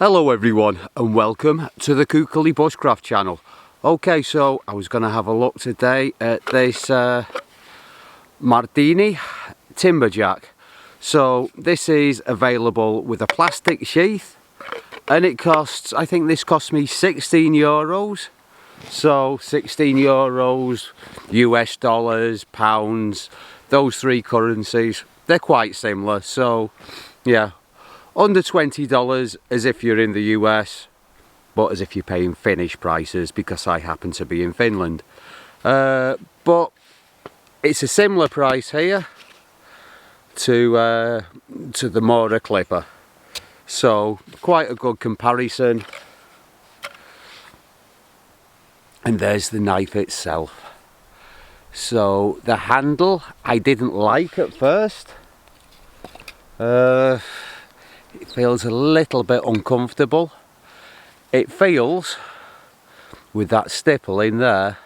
Hello everyone and welcome to the Kuukeli Bushcraft channel. Okay, so I was going to have a look today at this Marttiinni Timberjack. So this is available with a plastic sheath and it costs, I think this cost me €16. So €16, US dollars, pounds, those three currencies, they're quite similar. So yeah, under $20 as if you're in the US, but as if you're paying Finnish prices because I happen to be in Finland. But it's a similar price here to the Mora clipper, so quite a good comparison. And there's the knife itself. So the handle I didn't like at first. It feels a little bit uncomfortable. It feels, with that stipple in there,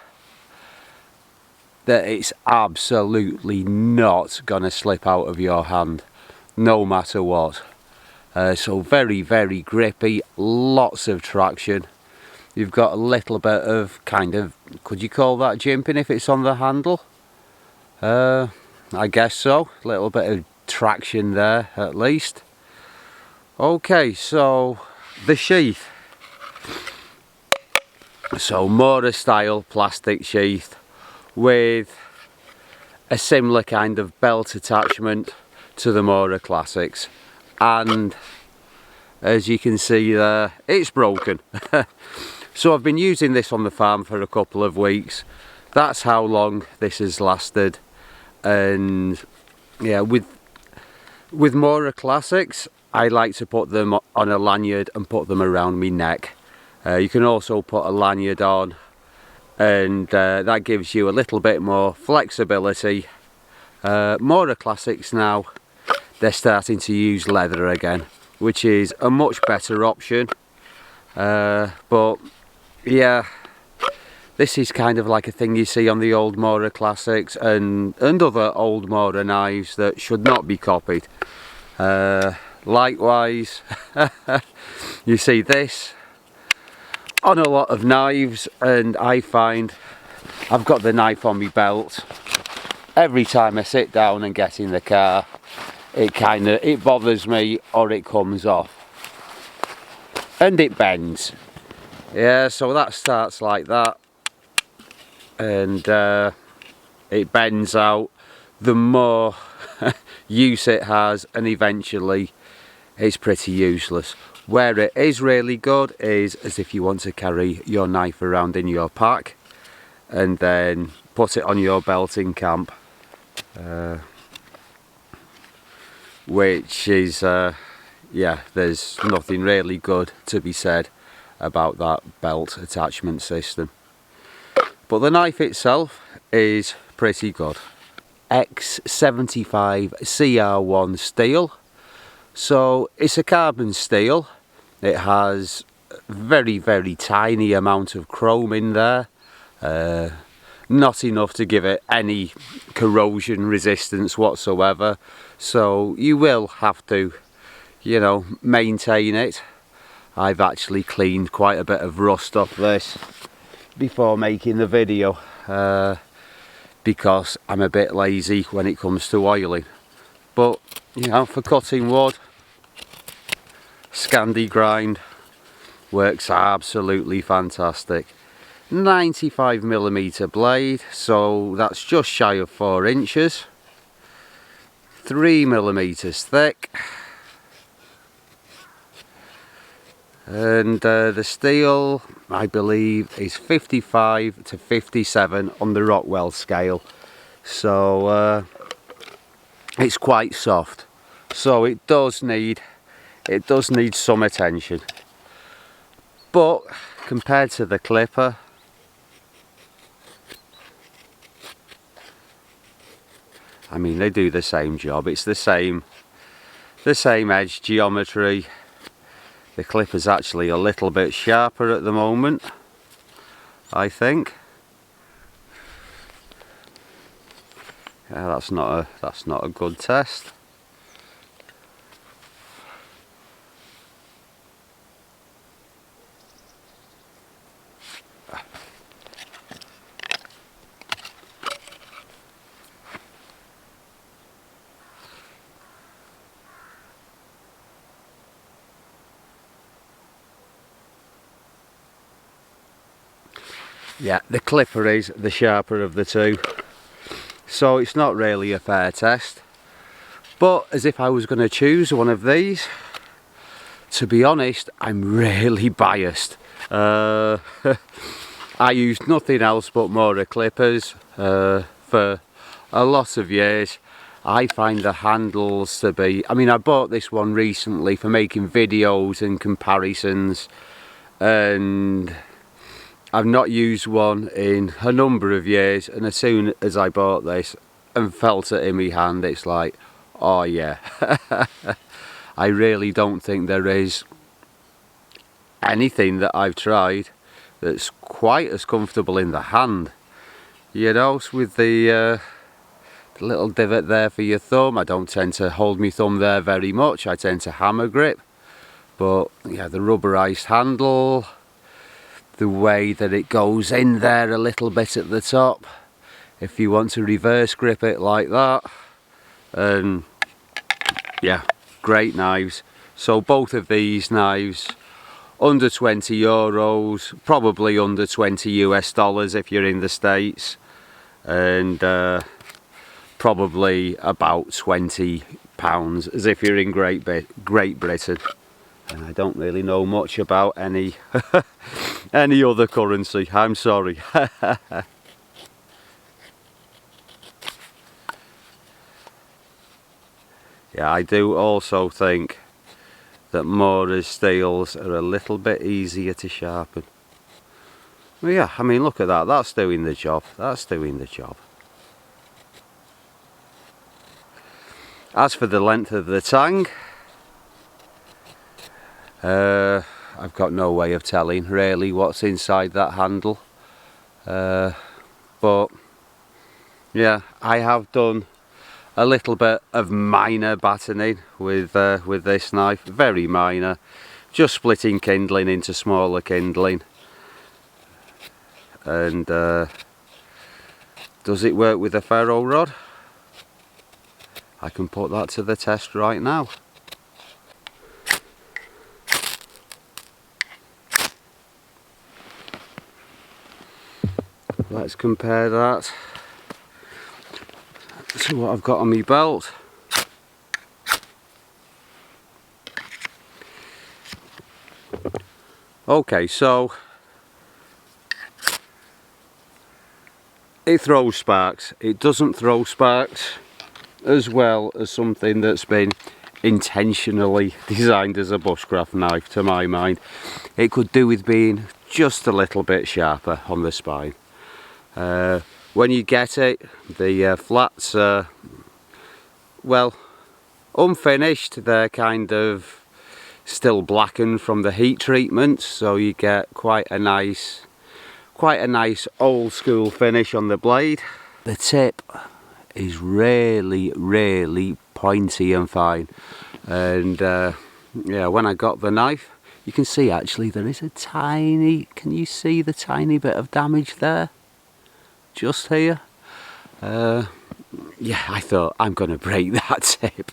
that it's absolutely not gonna slip out of your hand, no matter what. So very, very grippy, lots of traction. You've got a little bit of kind of, could you call that jimping if it's on the handle? I guess so, a little bit of traction there at least. Okay, so the sheath. So Mora style plastic sheath with a similar kind of belt attachment to the Mora Classics, and as you can see there, it's broken. So I've been using this on the farm for a couple of weeks. That's how long this has lasted. And yeah, with Mora Classics, I like to put them on a lanyard and put them around my neck. You can also put a lanyard on, and that gives you a little bit more flexibility. Mora Classics now, they're starting to use leather again, which is a much better option. But yeah, this is kind of like a thing you see on the old Mora Classics and other old Mora knives that should not be copied. Likewise, you see this on a lot of knives, and I find I've got the knife on my belt. Every time I sit down and get in the car, it bothers me, or it comes off and it bends. Yeah, so that starts like that, and it bends out. The more use it has, and eventually it's pretty useless. Where it is really good is as if you want to carry your knife around in your pack and then put it on your belt in camp, which is yeah, there's nothing really good to be said about that belt attachment system. But the knife itself is pretty good. X75 CR1 steel. So it's a carbon steel. It has a very, very tiny amount of chrome in there. Not enough to give it any corrosion resistance whatsoever. So you will have to, you know, maintain it. I've actually cleaned quite a bit of rust off this before making the video, because I'm a bit lazy when it comes to oiling. But you know, for cutting wood, Scandi grind works absolutely fantastic. 95mm blade, so that's just shy of 4 inches. 3mm thick. And the steel, I believe, is 55 to 57 on the Rockwell scale. So it's quite soft. So it does need some attention. But compared to the clipper, I mean, they do the same job. It's the same edge geometry. The clipper's actually a little bit sharper at the moment, I think. Yeah, that's not a good test. Yeah, the clipper is the sharper of the two, so it's not really a fair test. But as if I was going to choose one of these, to be honest, I'm really biased. I used nothing else but Mora clippers for a lot of years. I find the handles to be, I mean, I bought this one recently for making videos and comparisons, and I've not used one in a number of years, and as soon as I bought this and felt it in my hand, it's like, oh yeah. I really don't think there is anything that I've tried that's quite as comfortable in the hand. You know, with the little divot there for your thumb. I don't tend to hold my thumb there very much, I tend to hammer grip. But yeah, the rubberized handle, the way that it goes in there a little bit at the top, if you want to reverse grip it like that. And yeah, great knives. So both of these knives, under 20 euros, probably under 20 US dollars if you're in the States, and probably about 20 pounds as if you're in Great Britain. And I don't really know much about any any other currency, I'm sorry. Yeah, I do also think that Mora's steels are a little bit easier to sharpen. Well, yeah, I mean, look at that, that's doing the job, that's doing the job. As for the length of the tang, I've got no way of telling really what's inside that handle. But yeah, I have done a little bit of minor battening with this knife, very minor, just splitting kindling into smaller kindling. And does it work with a ferro rod? I can put that to the test right now. Let's compare that to what I've got on my belt. Okay, so it throws sparks. It doesn't throw sparks as well as something that's been intentionally designed as a bushcraft knife, to my mind. It could do with being just a little bit sharper on the spine. When you get it, the flats are, well, unfinished. They're kind of still blackened from the heat treatment, so you get quite a nice old school finish on the blade. The tip is really pointy and fine, and yeah, when I got the knife, you can see actually there is a tiny, can you see the tiny bit of damage there? Just here. Yeah, I thought I'm gonna break that tip.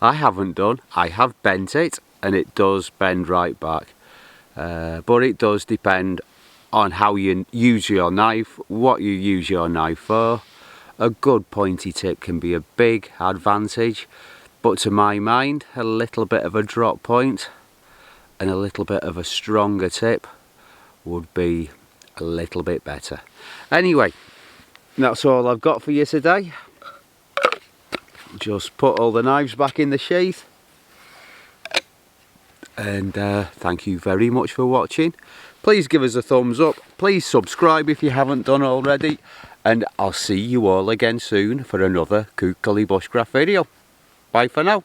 I haven't done. I have bent it and it does bend right back, but it does depend on how you use your knife, what you use your knife for. A good pointy tip can be a big advantage, but to my mind, a little bit of a drop point and a little bit of a stronger tip would be a little bit better. Anyway, that's all I've got for you today. Just put all the knives back in the sheath, and thank you very much for watching. Please give us a thumbs up, please subscribe if you haven't done already, and I'll see you all again soon for another Kookali Bushcraft video. Bye for now.